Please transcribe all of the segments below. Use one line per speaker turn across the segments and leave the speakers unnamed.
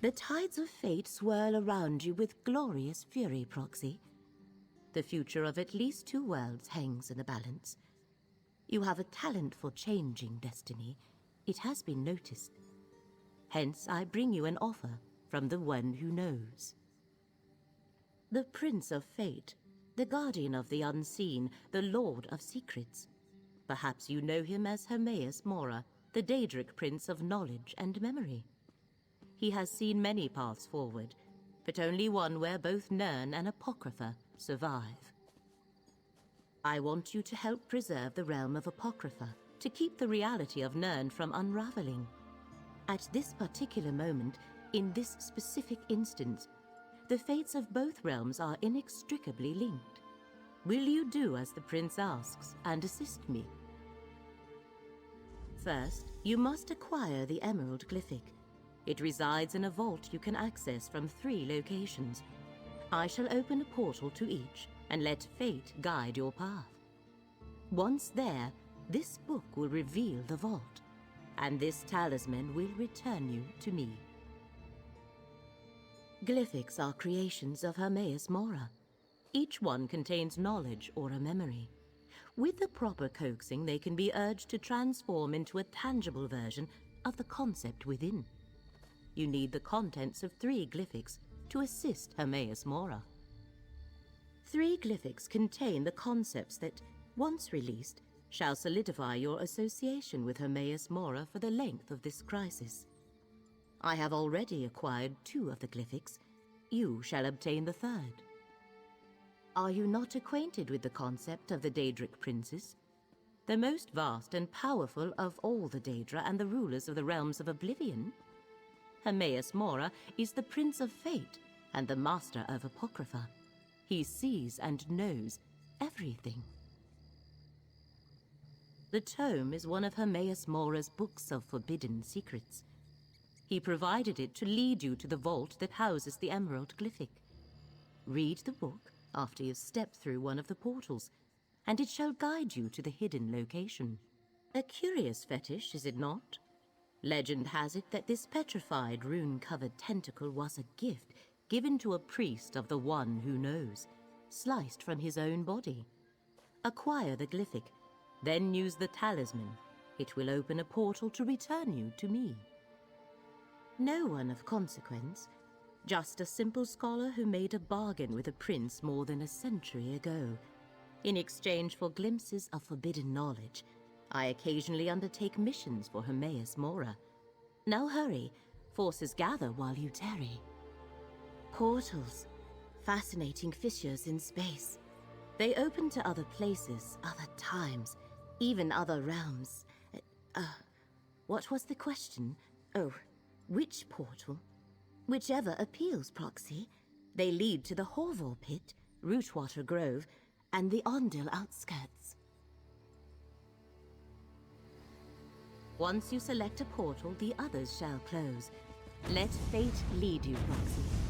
The tides of fate swirl around you with glorious fury, Proxy. The future of at least 2 worlds hangs in the balance. You have a talent for changing destiny. It has been noticed. Hence, I bring you an offer from the one who knows. The Prince of Fate, the Guardian of the Unseen, the Lord of Secrets. Perhaps you know him as Hermaeus Mora, the Daedric Prince of Knowledge and Memory. He has seen many paths forward, but only one where both Nirn and Apocrypha survive. I want you to help preserve the realm of Apocrypha, to keep the reality of Nirn from unraveling. At this particular moment, in this specific instance, the fates of both realms are inextricably linked. Will you do as the Prince asks and assist me? First, you must acquire the Emerald Glyphic. It resides in a vault you can access from 3 locations. I shall open a portal to each and let fate guide your path. Once there, this book will reveal the vault, and this talisman will return you to me. Glyphics are creations of Hermaeus Mora. Each one contains knowledge or a memory. With the proper coaxing, they can be urged to transform into a tangible version of the concept within. You need the contents of 3 glyphics to assist Hermaeus Mora. 3 glyphics contain the concepts that, once released, shall solidify your association with Hermaeus Mora for the length of this crisis. I have already acquired 2 of the glyphics. You shall obtain the 3rd. Are you not acquainted with the concept of the Daedric Princes? The most vast and powerful of all the Daedra and the rulers of the realms of Oblivion? Hermaeus Mora is the Prince of Fate and the Master of Apocrypha. He sees and knows everything. The tome is one of Hermaeus Mora's books of forbidden secrets. He provided it to lead you to the vault that houses the Emerald Glyphic. Read the book after you've stepped through one of the portals, and it shall guide you to the hidden location. A curious fetish, is it not? Legend has it that this petrified, rune-covered tentacle was a gift given to a priest of the One Who Knows, sliced from his own body. Acquire the glyphic, then use the talisman. It will open a portal to return you to me. No one of consequence, just a simple scholar who made a bargain with a prince more than a century ago. In exchange for glimpses of forbidden knowledge, I occasionally undertake missions for Hermaeus Mora. Now hurry, forces gather while you tarry. Portals, fascinating fissures in space. They open to other places, other times, even other realms. What was the question? Oh, which portal? Whichever appeals, Proxy. They lead to the Horvor Pit, Rootwater Grove, and the Ondil outskirts. Once you select a portal, the others shall close. Let fate lead you, Broximar.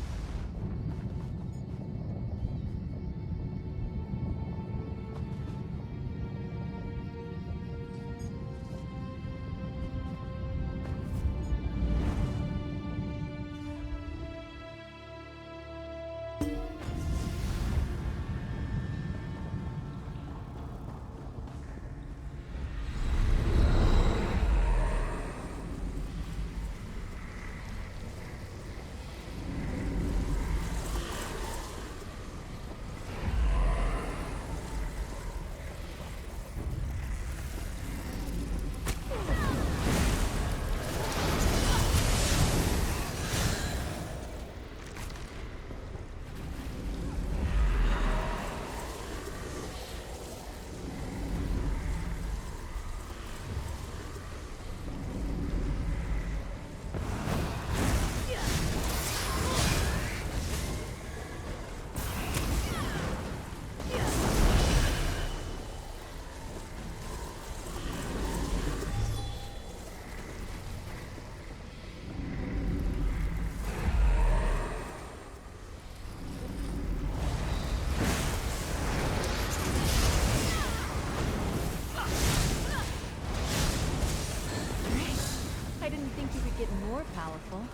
Get more powerful.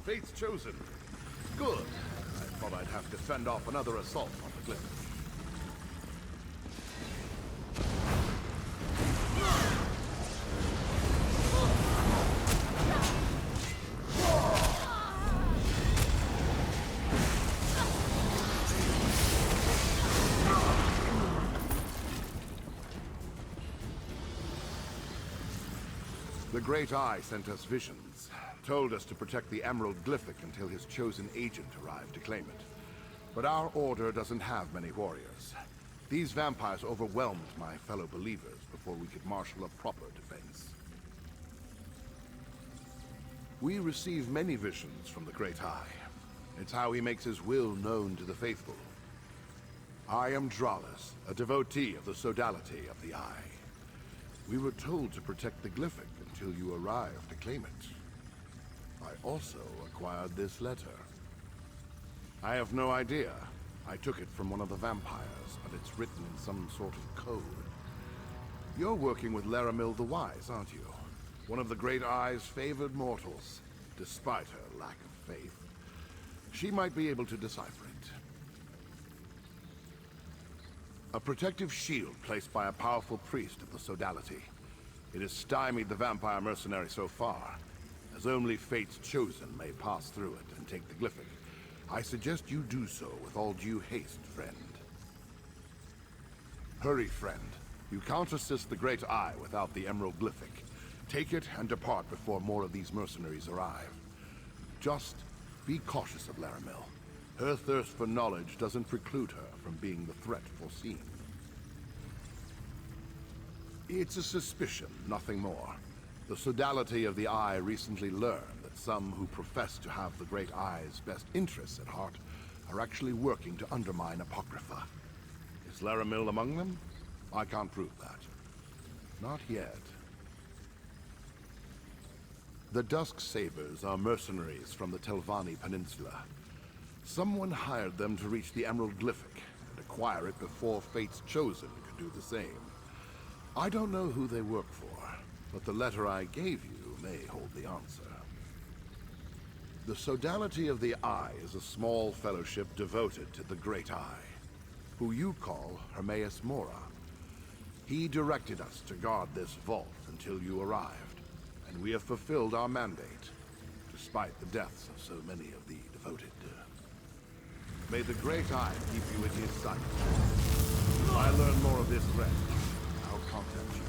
Fate's chosen. Good. I thought I'd have to fend off another assault on the glyph. The Great Eye sent us visions, told us to protect the Emerald Glyphic until his chosen agent arrived to claim it. But our order doesn't have many warriors. These vampires overwhelmed my fellow believers before we could marshal a proper defense. We receive many visions from the Great Eye. It's how he makes his will known to the faithful. I am Dralis, a devotee of the sodality of the Eye. We were told to protect the Glyphic until you arrived to claim it. I also acquired this letter. I have no idea. I took it from one of the vampires, but it's written in some sort of code. You're working with Laramil the Wise, aren't you? One of the Great Eye's favored mortals, despite her lack of faith. She might be able to decipher it. A protective shield placed by a powerful priest of the sodality. It has stymied the vampire mercenary so far, as only Fate's chosen may pass through it and take the Glyphic. I suggest you do so with all due haste, friend. Hurry, friend. You can't assist the Great Eye without the Emerald Glyphic. Take it and depart before more of these mercenaries arrive. Just be cautious of Laramil. Her thirst for knowledge doesn't preclude her from being the threat foreseen. It's a suspicion, nothing more. The sodality of the Eye recently learned that some who profess to have the Great Eye's best interests at heart are actually working to undermine Apocrypha. Is Laramil among them? I can't prove that. Not yet. The Dusk Sabers are mercenaries from the Telvanni Peninsula. Someone hired them to reach the Emerald Glyphic and acquire it before Fate's Chosen could do the same. I don't know who they work for, but the letter I gave you may hold the answer. The Sodality of the Eye is a small fellowship devoted to the Great Eye, who you call Hermaeus Mora. He directed us to guard this vault until you arrived, and we have fulfilled our mandate, despite the deaths of so many of the devoted. May the Great Eye keep you in his sight. If I learn more of this threat, I'll contact you.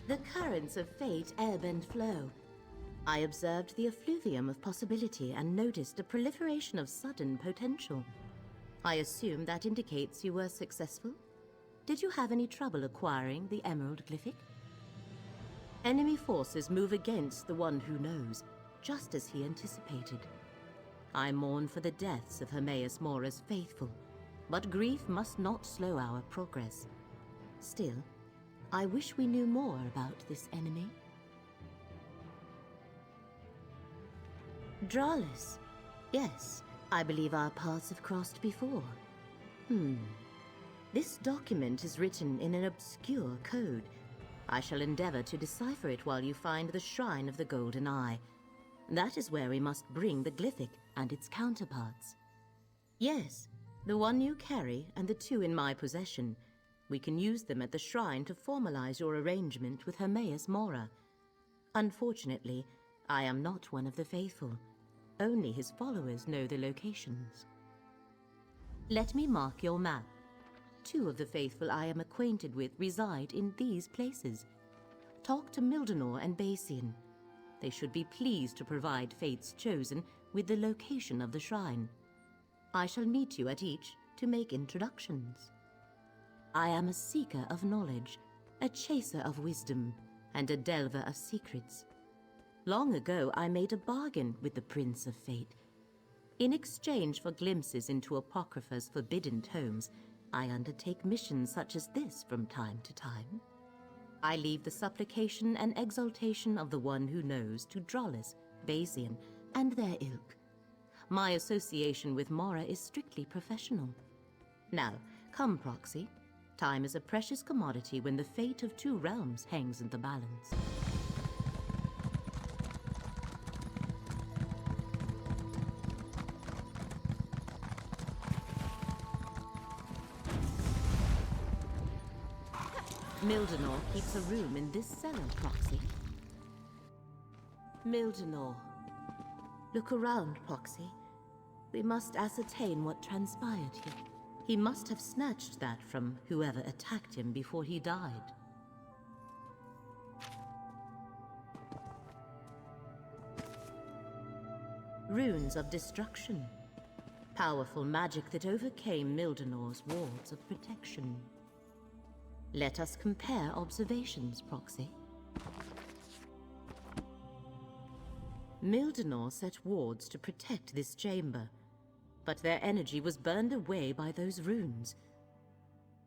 The currents of fate ebb and flow. I observed the effluvium of possibility and noticed a proliferation of sudden potential. I assume that indicates you were successful? Did you have any trouble acquiring the Emerald Glyphic? Enemy forces move against the one who knows, just as he anticipated. I mourn for the deaths of Hermaeus Mora's faithful, but grief must not slow our progress. Still, I wish we knew more about this enemy. Dralis. Yes, I believe our paths have crossed before. This document is written in an obscure code. I shall endeavor to decipher it while you find the Shrine of the Golden Eye. That is where we must bring the Glyphic and its counterparts. Yes, the one you carry and the two in my possession. We can use them at the shrine to formalize your arrangement with Hermaeus Mora. Unfortunately, I am not one of the faithful. Only his followers know the locations. Let me mark your map. Two of the faithful I am acquainted with reside in these places. Talk to Mildenor and Basian. They should be pleased to provide Fate's Chosen with the location of the shrine. I shall meet you at each to make introductions. I am a seeker of knowledge, a chaser of wisdom, and a delver of secrets. Long ago, I made a bargain with the Prince of Fate. In exchange for glimpses into Apocrypha's forbidden tomes, I undertake missions such as this from time to time. I leave the supplication and exaltation of the one who knows to Drollis, Basian, and their ilk. My association with Mora is strictly professional. Now, come, Proxy. Time is a precious commodity when the fate of two realms hangs in the balance. Mildenor keeps a room in this cellar, Proxy. Mildenor. Look around, Proxy. We must ascertain what transpired here. He must have snatched that from whoever attacked him before he died. Runes of destruction. Powerful magic that overcame Mildenor's walls of protection. Let us compare observations, Proxy. Mildenor set wards to protect this chamber, but their energy was burned away by those runes.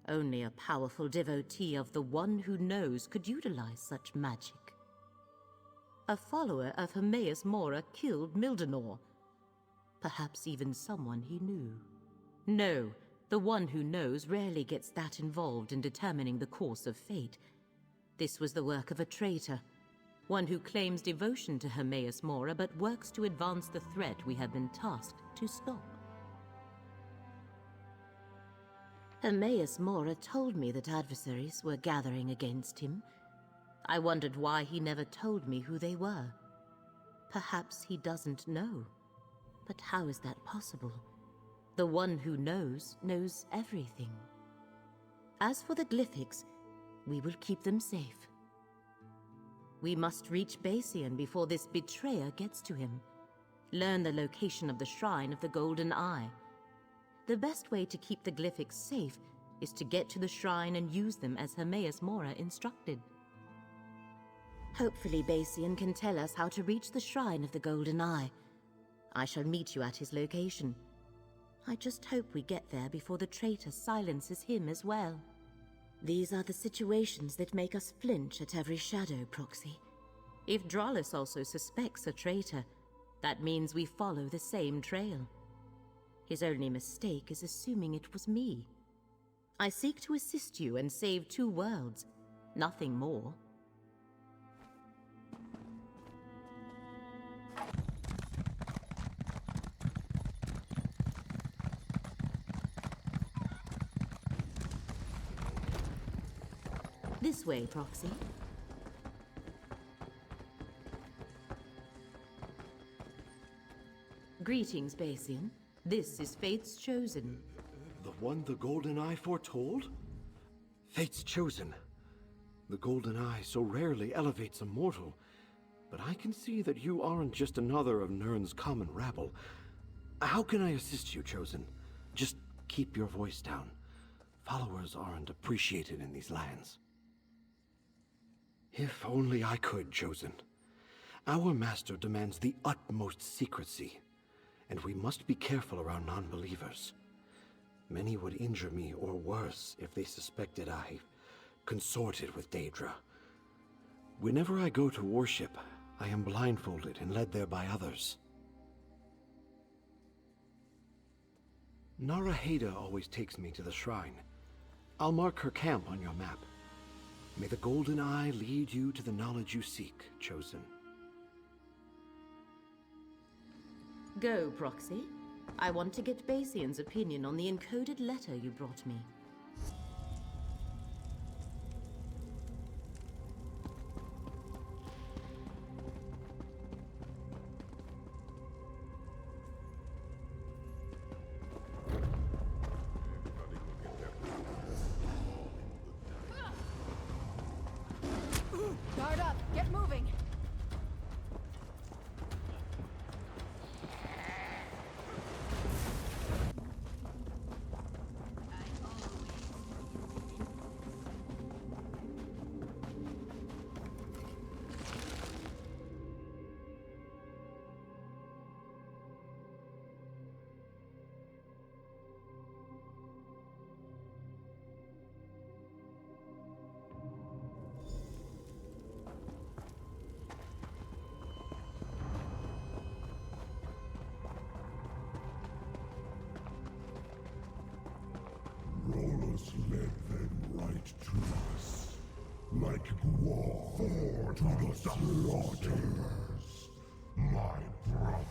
Only a powerful devotee of the one who knows could utilize such magic. A follower of Hermaeus Mora killed Mildenor. Perhaps even someone he knew. No, the one who knows rarely gets that involved in determining the course of fate. This was the work of a traitor. One who claims devotion to Hermaeus Mora but works to advance the threat we have been tasked to stop. Hermaeus Mora told me that adversaries were gathering against him. I wondered why he never told me who they were. Perhaps he doesn't know. But how is that possible? The one who knows everything. As for the Glyphics, we will keep them safe. We must reach Basian before this betrayer gets to him. Learn the location of the Shrine of the Golden Eye. The best way to keep the Glyphics safe is to get to the shrine and use them as Hermaeus Mora instructed. Hopefully Basian can tell us how to reach the Shrine of the Golden Eye. I shall meet you at his location. I just hope we get there before the traitor silences him as well. These are the situations that make us flinch at every shadow, Proxy. If Drollis also suspects a traitor, that means we follow the same trail. His only mistake is assuming it was me. I seek to assist you and save two worlds, nothing more. This way, Proxy. Greetings, Basian. This is Fate's Chosen.
The one the Golden Eye foretold? Fate's Chosen. The Golden Eye so rarely elevates a mortal. But I can see that you aren't just another of Nirn's common rabble. How can I assist you, Chosen? Just keep your voice down. Followers aren't appreciated in these lands. If only I could, Chosen. Our master demands the utmost secrecy, and we must be careful around non-believers. Many would injure me or worse if they suspected I consorted with Daedra. Whenever I go to worship, I am blindfolded and led there by others. Naraheda always takes me to the shrine. I'll mark her camp on your map. May the Golden Eye lead you to the knowledge you seek, Chosen.
Go, Proxy. I want to get Basian's opinion on the encoded letter you brought me.
Guard up! Get moving! fight to us. Like Guar to the slaughters, my brother.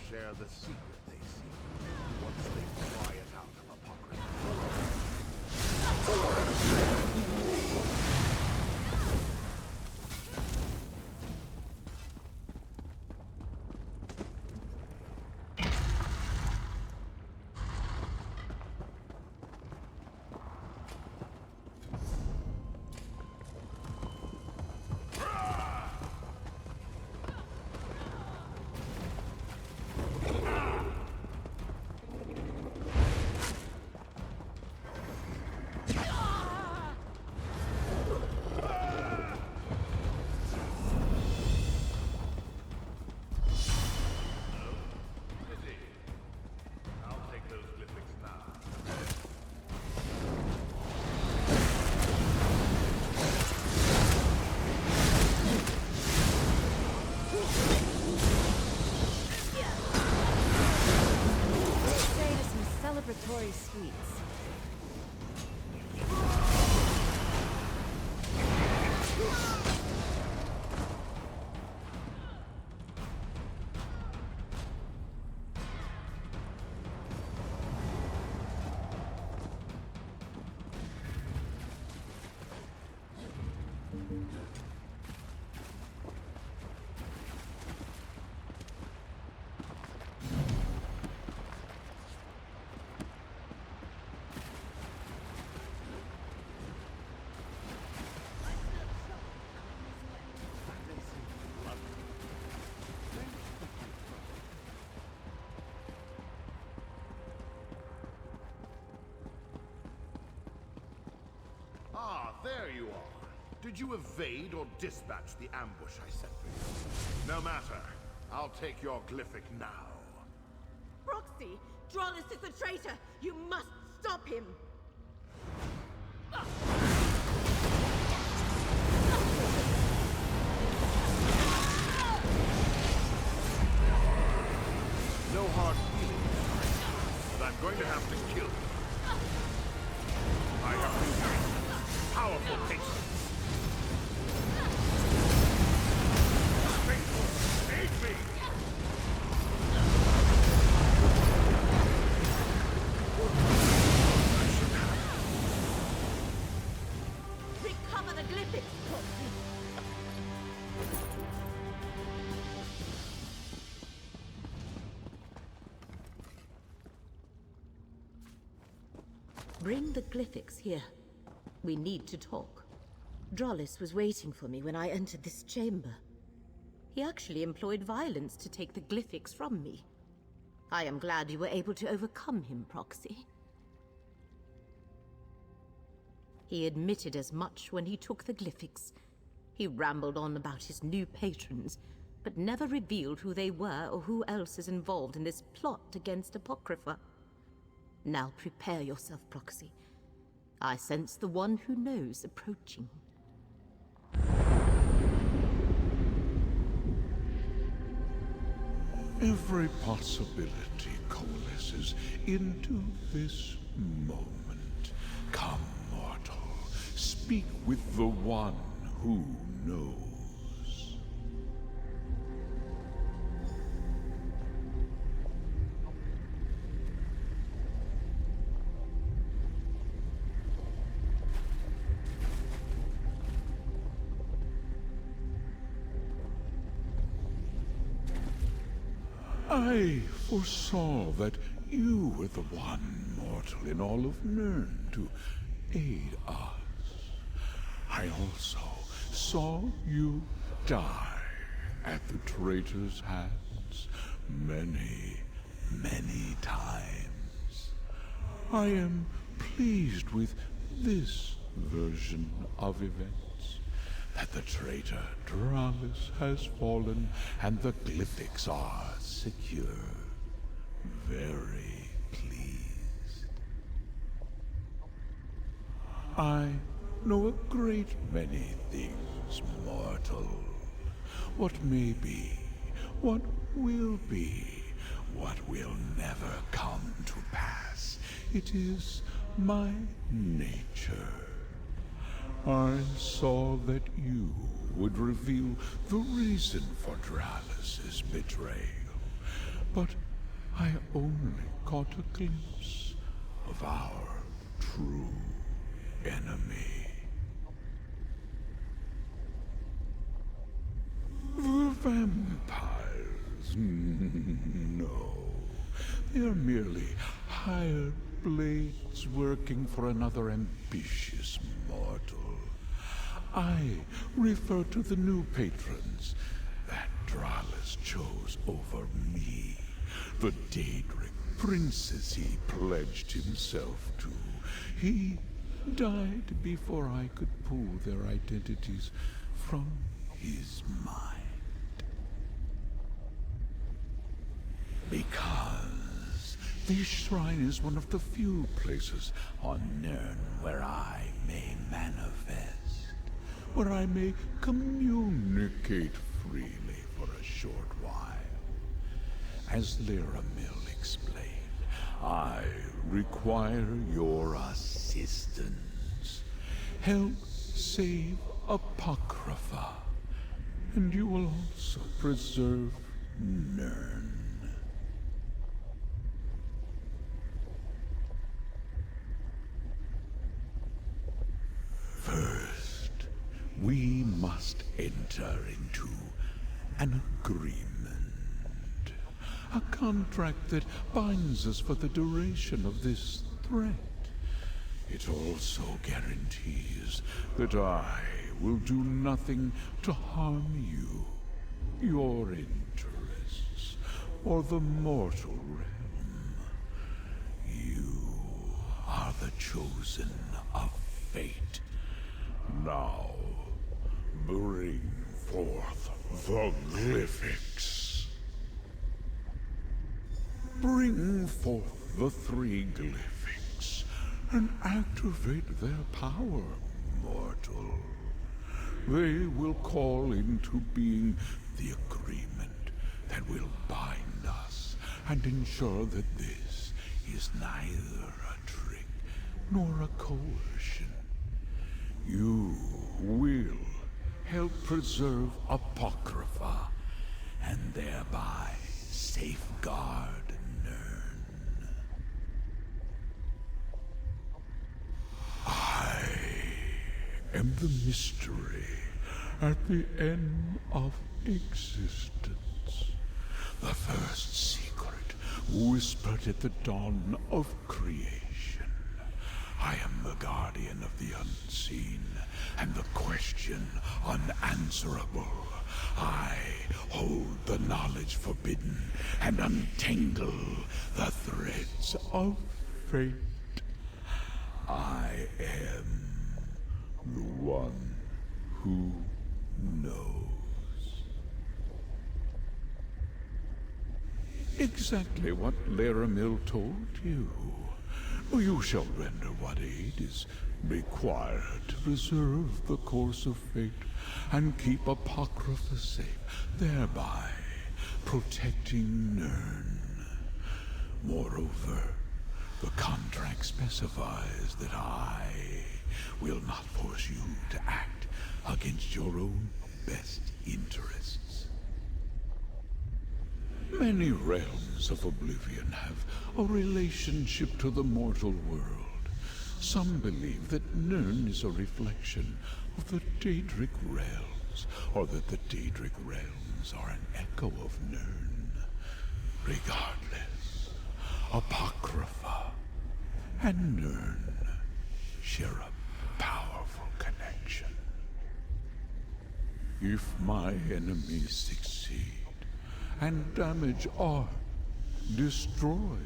Share the secret they seek once they pry it out of Apocrypha.
Celebratory sweets.
Ah, there you are. Did you evade or dispatch the ambush I set for you? No matter. I'll take your glyphic now.
Proxy! Drollis is a traitor! You must stop him!
No hard feelings, but I'm going to have to kill you. I have new powerful patience. Faithful, aid me!
Recover the glyphics, Proxy! Bring the glyphics here. We need to talk. Drollis was waiting for me when I entered this chamber. He actually employed violence to take the glyphics from me. I am glad you were able to overcome him, Proxy. He admitted as much when he took the glyphics. He rambled on about his new patrons, but never revealed who they were or who else is involved in this plot against Apocrypha. Now prepare yourself, Proxy. I sense the one who knows approaching.
Every possibility coalesces into this moment. Come, mortal. Speak with the one who knows. I foresaw that you were the one mortal in all of Nirn to aid us. I also saw you die at the traitor's hands many, many times. I am pleased with this version of events. That the traitor Dralis has fallen and the glyphics are secure. Very pleased. I know a great many things, mortal. What may be, what will be, what will never come to pass. It is my nature. I saw that you would reveal the reason for Dralis's betrayal, but I only caught a glimpse of our true enemy. The vampires? No. They are merely hired blades working for another ambitious mortal. I refer to the new patrons that Dralis chose over me. The Daedric princes he pledged himself to. He died before I could pull their identities from his mind. Because this shrine is one of the few places on Nirn where I may manifest. Where I may communicate freely for a short while. As Lyramil explained, I require your assistance. Help save Apocrypha, and you will also preserve Nirn. First, we must enter into an agreement. A contract that binds us for the duration of this threat. It also guarantees that I will do nothing to harm you, your interests, or the mortal realm. You are the chosen of fate. Now, bring forth the glyphics. Bring forth the 3 glyphics and activate their power, mortal. They will call into being the agreement that will bind us and ensure that this is neither a trick nor a coercion. You will help preserve Apocrypha and thereby safeguard Nirn. I am the mystery at the end of existence. The first secret whispered at the dawn of creation. I am the guardian of the unseen, and the question unanswerable. I hold the knowledge forbidden, and untangle the threads of fate. I am the one who knows. Exactly what Lyramil told you. You shall render what aid is required to preserve the course of fate and keep Apocrypha safe, thereby protecting Nirn. Moreover, The contract specifies that I will not force you to act against your own best interests. Many realms of Oblivion have a relationship to the mortal world. Some believe that Nirn is a reflection of the Daedric realms, or that the Daedric realms are an echo of Nirn. Regardless, Apocrypha and Nirn share a powerful connection. If my enemies succeed and damage or destroy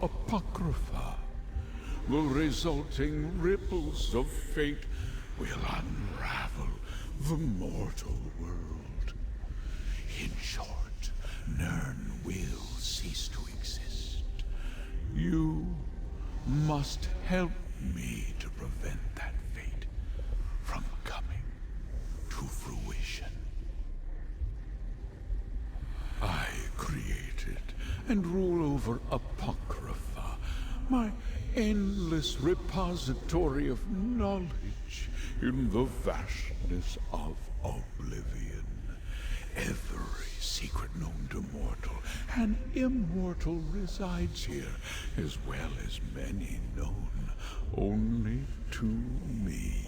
Apocrypha, the resulting ripples of fate will unravel the mortal world. In short, Nirn will cease to exist. You must help me to prevent that fate from coming to fruition. I created and rule over Apocrypha, my endless repository of knowledge in the vastness of Oblivion. Every secret known to mortal and immortal resides here, as well as many known only to me.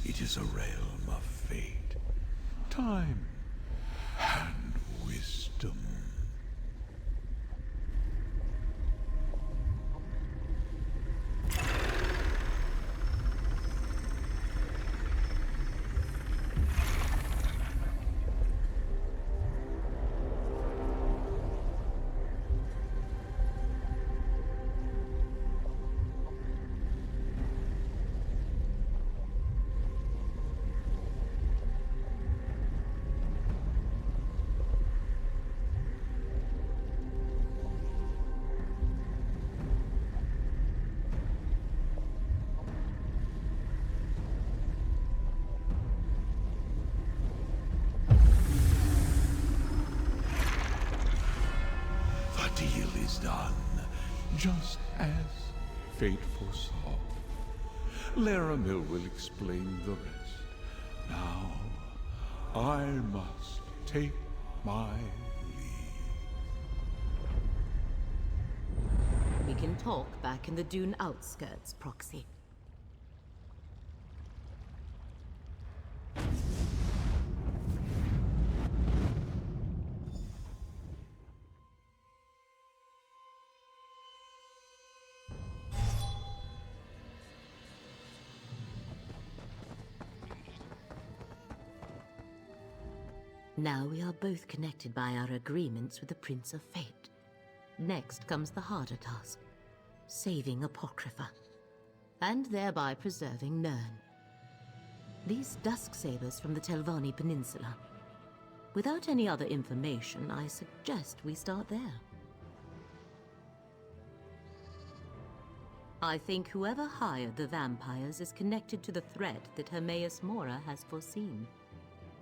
It is a realm of fate, time, and wisdom. The deal is done, just as fate foresaw. Laramil will explain the rest. Now, I must take my leave.
We can talk back in the dune outskirts, Proxy. Now we are both connected by our agreements with the Prince of Fate. Next comes the harder task, saving Apocrypha, and thereby preserving Nirn. These dusk sabers from the Telvanni Peninsula. Without any other information, I suggest we start there. I think whoever hired the vampires is connected to the threat that Hermaeus Mora has foreseen.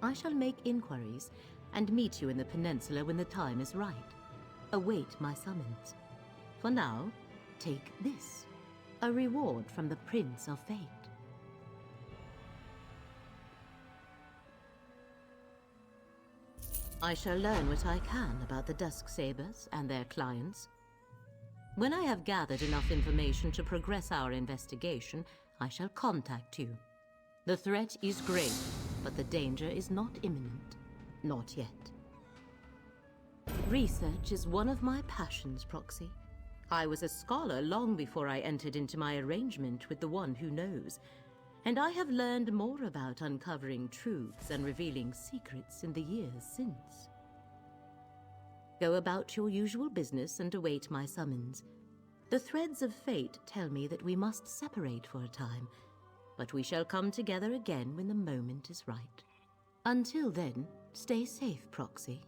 I shall make inquiries and meet you in the peninsula when the time is right. Await my summons. For now, take this, a reward from the Prince of Fate. I shall learn what I can about the Dusk Sabers and their clients. When I have gathered enough information to progress our investigation, I shall contact you. The threat is great, but the danger is not imminent. Not yet. Research is one of my passions, Proxy. I was a scholar long before I entered into my arrangement with the One Who Knows, and I have learned more about uncovering truths and revealing secrets in the years since. Go about your usual business and await my summons. The threads of fate tell me that we must separate for a time, but we shall come together again when the moment is right. Until then, stay safe, Proxy.